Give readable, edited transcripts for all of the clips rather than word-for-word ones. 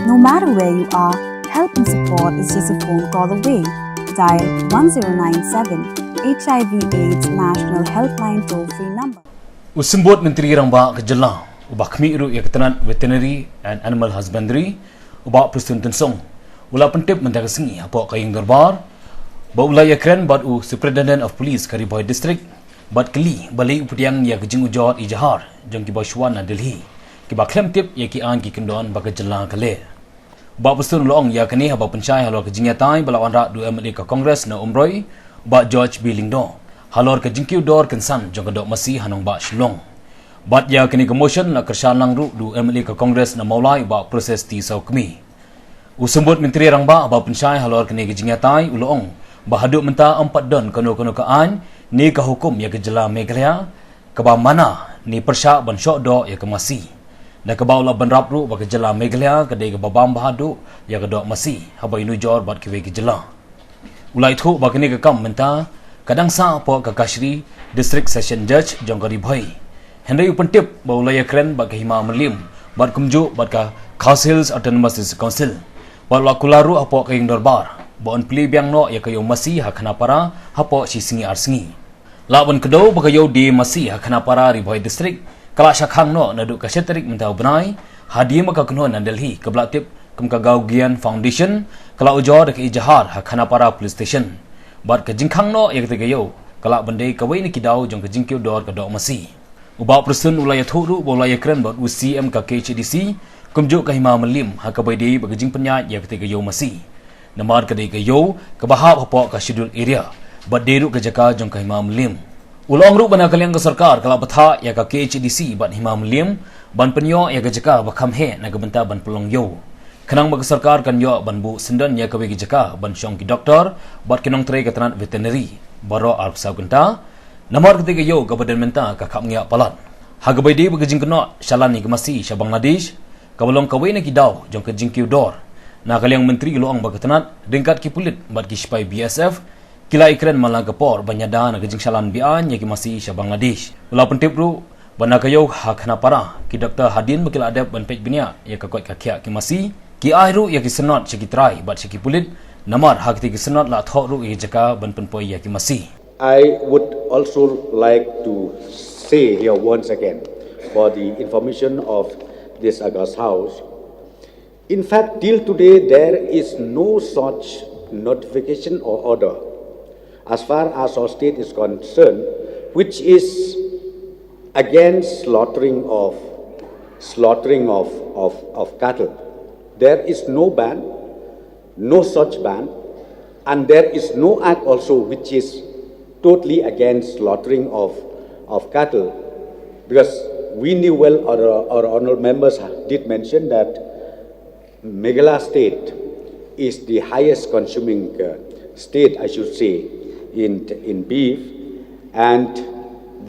No matter where you are, help and support is just a phone call away. Dial 1097 HIV/AIDS National Helpline toll-free number. Usimbot Menteri Ramba Kejelah, ubah Khmiru Yaktanat Veterinary and Animal Husbandry, ubah Presiden Tensong, ulah pentip mendaga sengi apa kaying darbar, ba ulah yakren bat Superintendent of Police Kariboy District, bat keli balai uputiang ya kejing ujot ijahar, jang kiba Shwan na Delhi, kiba klem tip ya ki an ki kendon ba Kejelah kale. Ba Presiden Loong ya kini haba pencai halor kejingnya tai balawan rak du MLA ke Kongres na Umroi, ba George B. Lingdo. Halor ke jingkiu dor kensan jong kedok masih hanong ba Shillong. Bat ya kini ke motion na kersan langru du MLA ke Kongres na maulai ba proses ti sau kemi. Usumbut Menteri Rangba ba pencai halor kini ke jingnya tai uloong ba haduk menta 4 don kono-kono ke an ni ke hukum ya Kejelah Meghalaya ke ba mana ni persyak ban syok do ya ke masih. Na ke bawla ban rapru ba Kejelah Meghalaya kedai ke babam bahadu ya ke dok masih habai nujor bat ke Kejelah. Ulai thu ba kini ke kam menta kadang sa po ke Kashri District Session Judge jong Kariboy. Henry upentip ba ulaya kren ba ke Hima Melim bat kumju bat ke Khas Hills Autonomous Council. Bat la kularu apo ke Darbar. Ba on pli biang no ya ke yo masih hakana para hapo si singi arsingi. La ban kedo ba ke yo di masih hakana para Riboy District. Kala syakhang no naduk ka setrik mentau benai hadi maka kuno nan Delhi ke belatip kem ka Gaugian Foundation kala ujo de ke ijahar hakana para police station. Bat ke jingkhang no ya ketiga yo kala bandai kawai ni kidau jong ke jingkiu dor ke dok masih. Ubah Presiden ulaya thuru bolaya kren bat UCM ka KHDC kumjuk ka Hima Melim ha ka baidi ba jing penyat ya ketiga yo masih. Namar ke de ke yo ke bahap hapo ka schedule area bat deru ke jaka jong ka Hima Melim. Ulong ru bana kaliang ke sarkar kala betha ya ka KHDC ban Hima Melim ban penyo ya ka jaka ba khamhe na ka benta ban pelong yo. Kenang bagi sarkar kan yo ban bu sendan ya ka wegi jaka ban syong ki doktor bat kinong tre ka tanat veterinary baro arp sa genta namar ketiga yo ka badan menta ka khap ngia palat. Ha ga baidi bagi jing keno shalani ke masih sa Bangladesh ka balong ka na ki daw jong ka jing ki dor. Na kaliang menteri loong bagi tanat ringkat ki pulit bat ki spy BSF kila ikren malang kepor banyada na kejing shalan bian ya ki masih sa Bangladesh. Ula pentip ru bana kayo hak na para ki Dr. Hadin bakil adab ban pej binia ya ka koi ka khia ki masih ki airu ya ki senot seki trai bat seki pulit namar hak ti ki senot la thok ru ya jaka ban penpoi ya ki masih. I would also like to say here once again for the information of this August House. In fact, till today there is no such notification or order as far as our state is concerned, which is against slaughtering of cattle. There is no ban, no such ban, and there is no act also which is totally against slaughtering of cattle, because we knew well, our honorable members did mention that Meghalaya state is the highest consuming state, I should say, in beef, and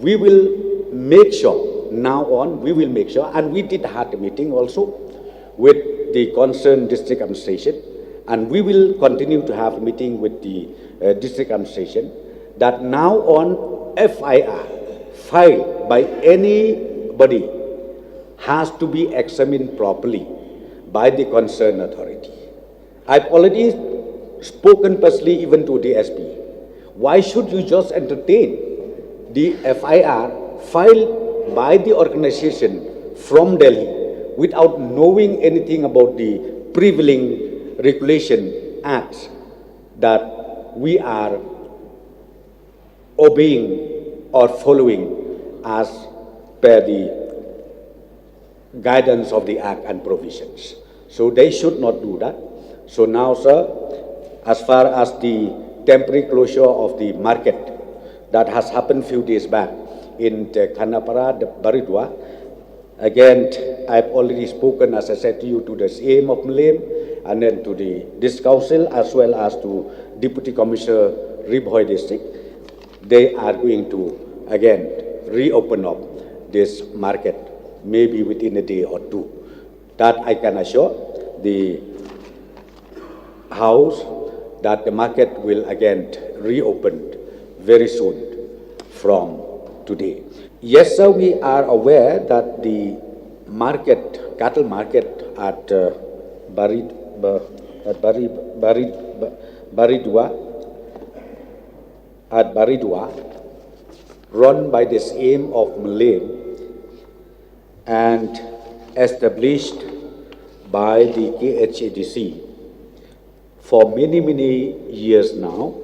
we will make sure now on, and we did have a meeting also with the concerned district administration, and we will continue to have a meeting with the district administration, that now on FIR filed by anybody has to be examined properly by the concerned authority. I've already spoken personally even to the SP. Why should you just entertain the FIR filed by the organization from Delhi without knowing anything about the prevailing regulation acts that we are obeying or following as per the guidance of the Act and provisions? So they should not do that. So now, sir, as far as the temporary closure of the market that has happened few days back in Khanapara, Baridwa, again, I've already spoken, as I said to you, to the CM of Melim and then to the District Council as well as to Deputy Commissioner Riboy District. They are going to again reopen up this market maybe within a day or two. That I can assure the House that the market will again reopen very soon from today. Yes, sir, we are aware that the market, cattle market at Barid, Barid, Barid, Baridua, at Baridua, run by the same of Malay and established by the KHADC for many, many years now.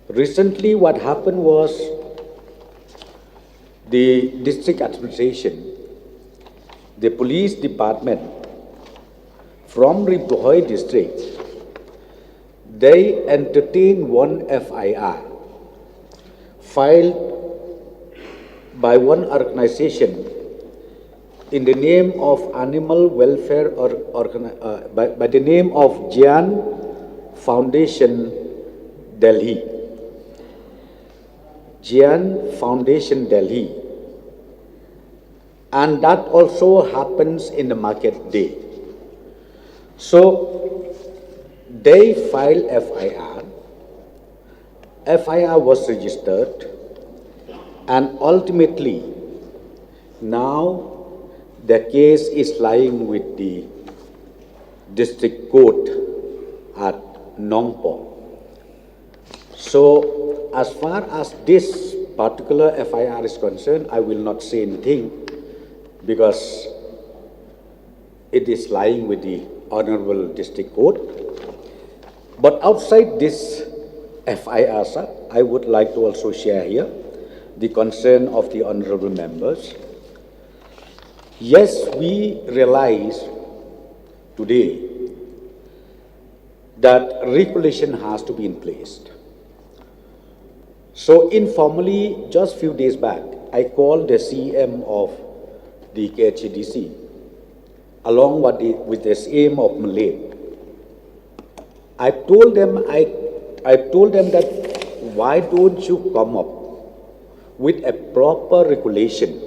Recently, what happened was the district administration, the police department from Ribdhoi district, they entertained one FIR filed by one organization in the name of Animal Welfare by the name of Jian Foundation Delhi. Jian Foundation Delhi. And that also happens in the market day. So they filed FIR. FIR was registered, and ultimately now the case is lying with the district court at Nongpong. So as far as this particular FIR is concerned, I will not say anything because it is lying with the Honorable District Court. But outside this FIR, sir, I would like to also share here the concern of the honorable members. Yes, we realize today that regulation has to be in place. So informally, just few days back, I called the CM of the KHADC along with the CM of Malay. I told them that why don't you come up with a proper regulation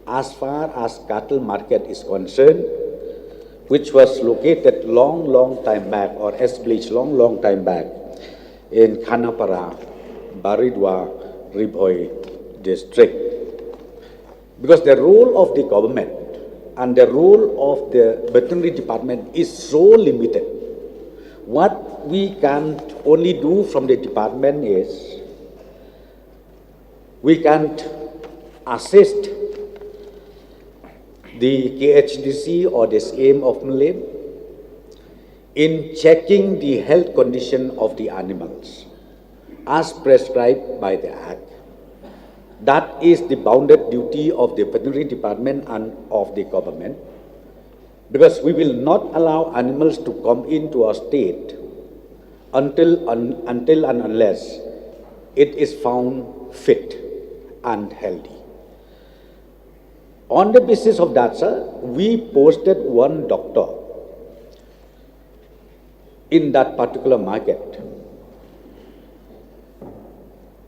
as far as cattle market is concerned, which was located long time back or established long time back in Khanapara, Baridwa, Ribdhoi district. Because the role of the government and the role of the veterinary department is so limited. What we can only do from the department is we can assist the KHDC or the aim of Malay in checking the health condition of the animals as prescribed by the Act. That is the bounded duty of the veterinary department and of the government, because we will not allow animals to come into our state until and unless it is found fit and healthy. On the basis of that, sir, we posted one doctor in that particular market.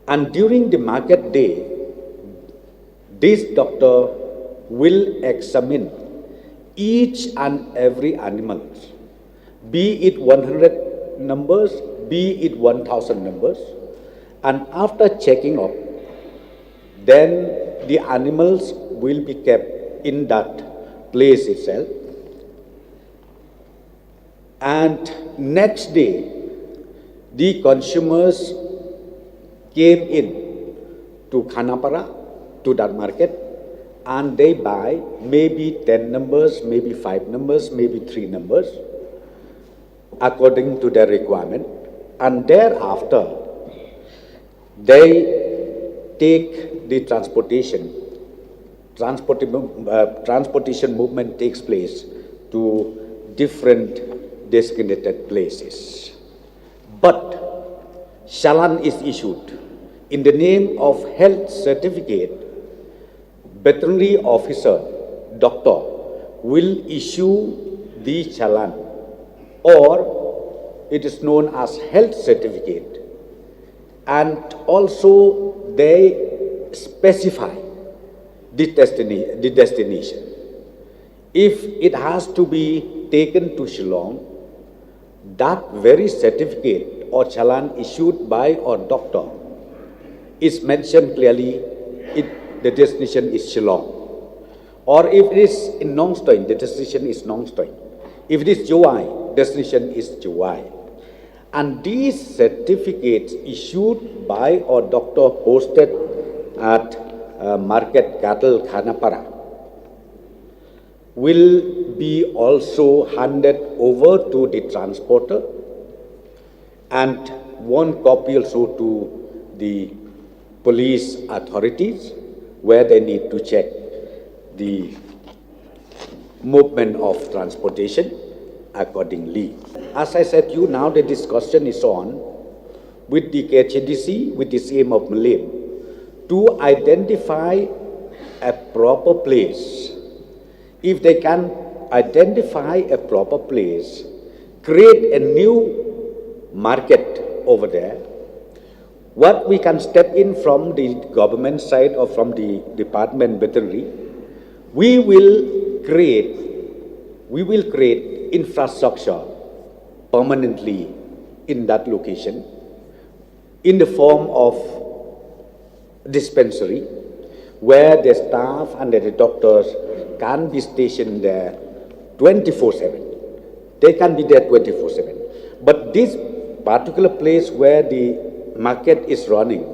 And during the market day, this doctor will examine each and every animal, be it 100 numbers, be it 1,000 numbers, and after checking up, then the animals will be kept in that place itself. And next day, the consumers came in to Khanapara, to that market, and they buy maybe 10 numbers, maybe 5 numbers, maybe 3 numbers, according to their requirement. And thereafter, they take the transportation movement takes place to different designated places. But challan is issued in the name of health certificate. Veterinary officer, doctor, will issue the challan, or it is known as health certificate, and also they specify the destination. If it has to be taken to Shillong, that very certificate or challan issued by our doctor is mentioned clearly, the destination is Shillong. Or if it is in Nongstoin, the destination is Nongstoin. If it is July, destination is July. And these certificates issued by or doctor posted at Market Cattle Khanapara will be also handed over to the transporter and one copy also to the police authorities where they need to check the movement of transportation accordingly. As I said to you, now the discussion is on with the KHDC, with the aim of Malim, to identify a proper place. If they can identify a proper place, create a new market over there, what we can step in from the government side or from the Department Veterinary, we will create infrastructure permanently in that location in the form of dispensary where the staff and the doctors can be stationed there 24/7. They can be there 24/7. But this particular place where the market is running,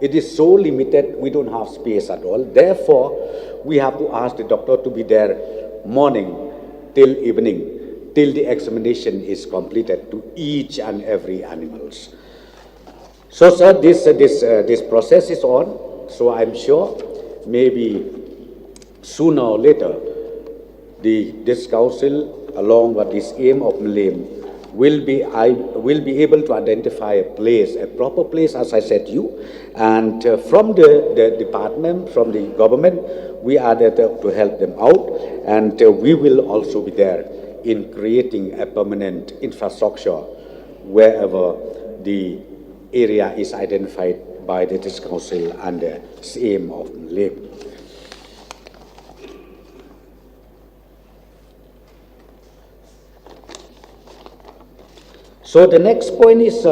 it is so limited, we don't have space at all. Therefore, we have to ask the doctor to be there morning till evening, till the examination is completed to each and every animals. So, sir, this process is on. So, I'm sure maybe sooner or later, this council, along with this aim of Malim, will be able to identify a place, a proper place, as I said to you. And from the department, from the government, we are there to help them out. And we will also be there in creating a permanent infrastructure wherever the area is identified by the District Council and the aim of Malim. So the next point is,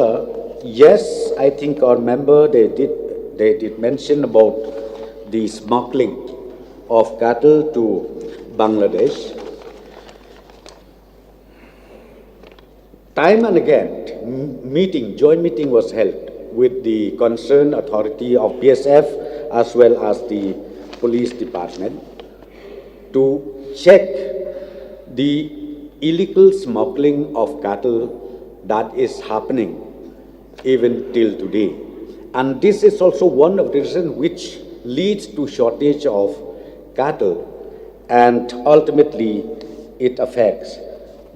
yes, I think our member, they did mention about the smuggling of cattle to Bangladesh. Time and again, joint meeting was held with the concerned authority of BSF as well as the police department to check the illegal smuggling of cattle that is happening even till today. And this is also one of the reasons which leads to shortage of cattle, and ultimately it affects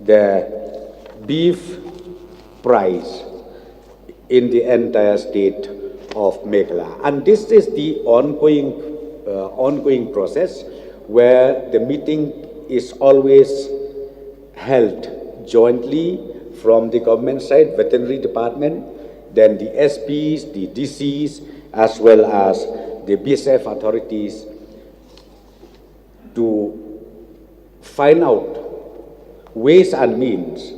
the beef price in the entire state of Meghalaya. And this is the ongoing process where the meeting is always held jointly from the government side, veterinary department, then the SPs, the DCs, as well as the BSF authorities to find out ways and means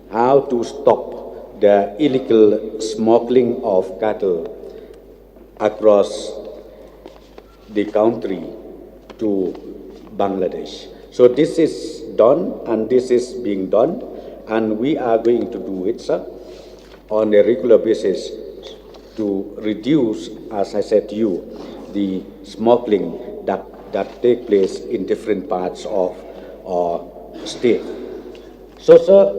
how to stop the illegal smuggling of cattle across the country to Bangladesh. So this is done and this is being done, and we are going to do it, sir, on a regular basis to reduce, as I said to you, the smuggling that take place in different parts of our state. So, sir,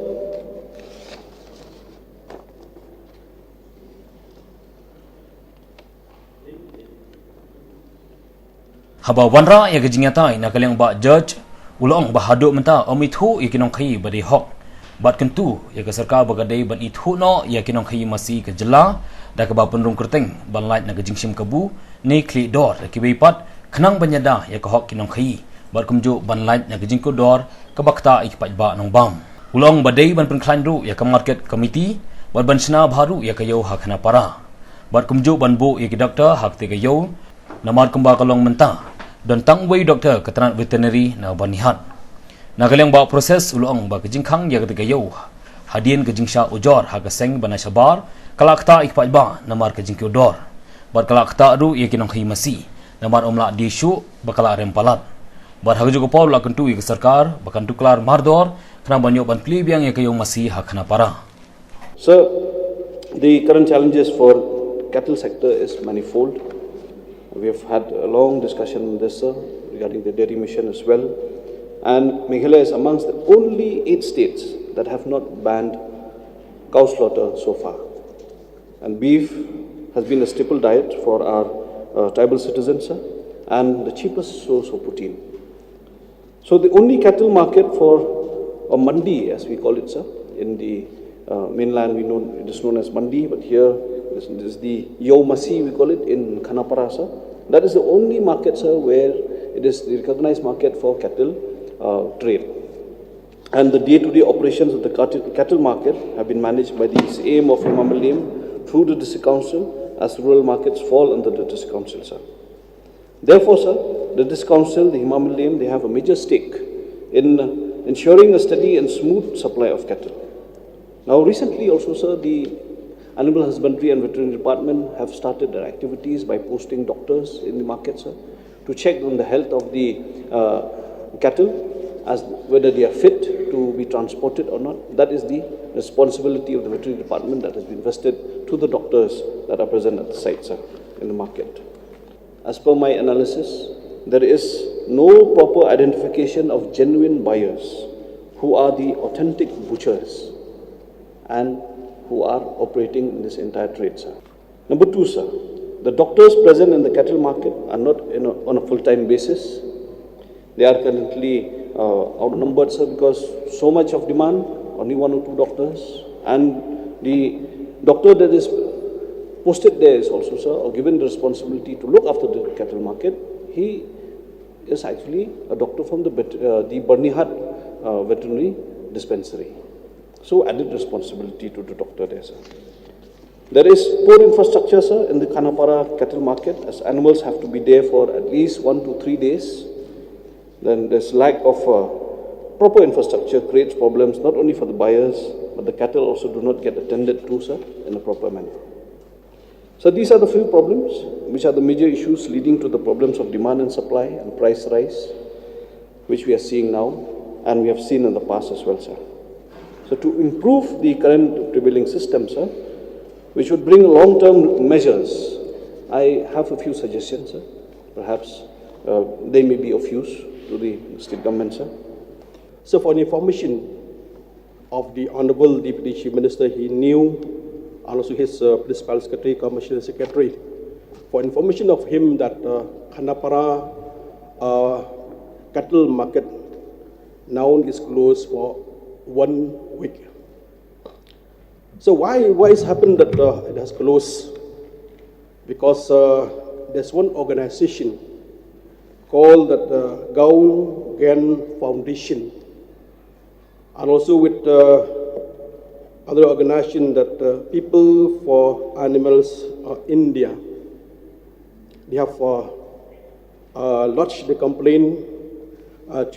haba wanra ya gejingata ina kaleng ba judge ulong ba hado menta omithu ikinong khai bari hok bat kentu ya ke sarkar bagadai ban ithu no ya kinong khai masi ke jela da ke ba penrung kerteng ban light na gejingsim kabu ne kli dor ke beipat khnang banyada ya ke hok kinong khai bat kumju ban light na gejingko dor ke bakta ikpat ba nong bam ulong badai ban penklan ru ya ke market committee bat ban sna baru ya ke yo hakna para bat kumju ban bu ya ke doktor hak te ke yo namar kemba kalong menta dan tangway doktor keterangan veterinary na banihat nagaleng ba proses ulong ba kejingkhang ya ketika yo hadien kejingsha ujor ha keseng bana sabar kalakta ikpat ba namar kejingkyo dor bar kalakta ru ye kinong khimasi namar omla di shu bakala rempalat bar hagju ko Paul akan tu sarkar bakan tuklar mardor kena banyak ban plibiang ya kayong masih hakna para. Sir, the current challenges for cattle sector is manifold. We have had a long discussion on this, sir, regarding the dairy mission as well. And Meghalaya is amongst the only 8 states that have not banned cow slaughter so far. And beef has been a staple diet for our tribal citizens, sir, and the cheapest source of protein. So the only cattle market for a mandi, as we call it, sir, in the mainland it is known as mandi, but here this is the Yomasi, we call it, in Khanapara, sir. That is the only market, sir, where it is the recognized market for cattle trade. And the day-to-day operations of the cattle market have been managed by the aim of Imam al-Lim through the district council, as rural markets fall under the district council, sir. Therefore, sir, the district council, the Imam al-Lim, they have a major stake in ensuring a steady and smooth supply of cattle. Now, recently also, sir, the Animal Husbandry and Veterinary Department have started their activities by posting doctors in the market, sir, to check on the health of the cattle, as whether they are fit to be transported or not. That is the responsibility of the Veterinary Department that has been vested to the doctors that are present at the site, sir, in the market. As per my analysis, there is no proper identification of genuine buyers who are the authentic butchers and who are operating in this entire trade, sir. Number 2, sir, the doctors present in the cattle market are not on a full-time basis. They are currently outnumbered, sir, because so much of demand, only 1 or 2 doctors, and the doctor that is posted there is also, sir, or given the responsibility to look after the cattle market. He is actually a doctor from the Barnihat Veterinary Dispensary. So added responsibility to the doctor there, sir. There is poor infrastructure, sir, in the Khanapara cattle market, as animals have to be there for at least 1 to 3 days. Then there's lack of proper infrastructure creates problems not only for the buyers, but the cattle also do not get attended to, sir, in a proper manner. So these are the few problems, which are the major issues leading to the problems of demand and supply and price rise, which we are seeing now, and we have seen in the past as well, sir. So to improve the current prevailing system, sir, which would bring long-term measures, I have a few suggestions, sir. Perhaps they may be of use to the state government, sir. So for information of the Honorable Deputy Chief Minister, he knew, and also his Principal Secretary, Commercial Secretary, for information of him that Khanapara cattle market now is closed for 1 week. So why it's happened that it has closed? Because there's one organization called the Gaun Gan Foundation, and also with other organization that People for Animals India. They have lodged the complaint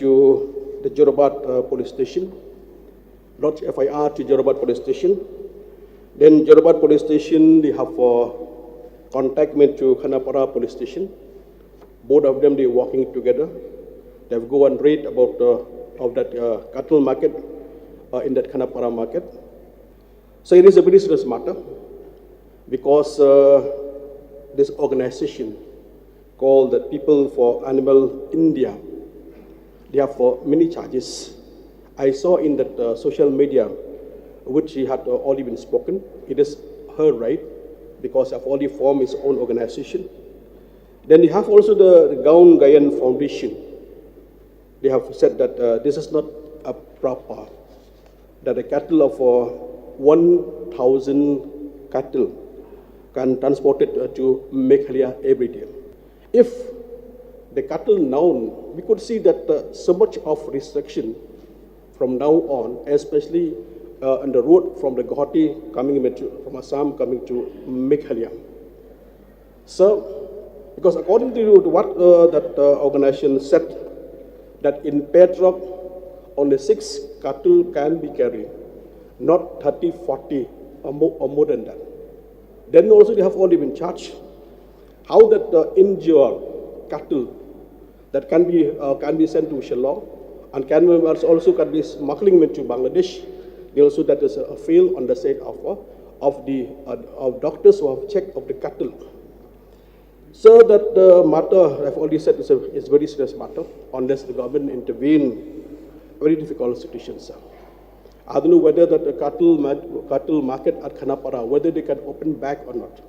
to the Jorabat police station, lodged FIR to Jorabat police station. Then Jorabat police station, they have contact me to Khanapara police station. Both of them, they are working together. They have go and read about of that cattle market in that Khanapara market. So it is a very serious matter, because this organization called the People for Animal India, they have many charges. I saw in that social media, which he had already been spoken. It is her right, because have already formed his own organization. Then they have also the Gaun Gayan Foundation. They have said that this is not a proper, that a cattle of 1,000 cattle can transport it to Meghalaya every day. If the cattle now, we could see that so much of restriction from now on, especially on the road from the Guwahati coming from Assam coming to Meghalaya. So, because according to what that organization said, that in padlock only 6 cattle can be carried, not 30, 40 or more than that. Then also they have already been charged how that injured cattle that can be sent to Shillong, and also can be smuggling into Bangladesh. They also that is a fail on the side of doctors who have checked of the cattle. So that the matter, I've already said, is a very serious matter. Unless the government intervene, very difficult situation, sir. I don't know whether that the cattle market at Khanapara, whether they can open back or not.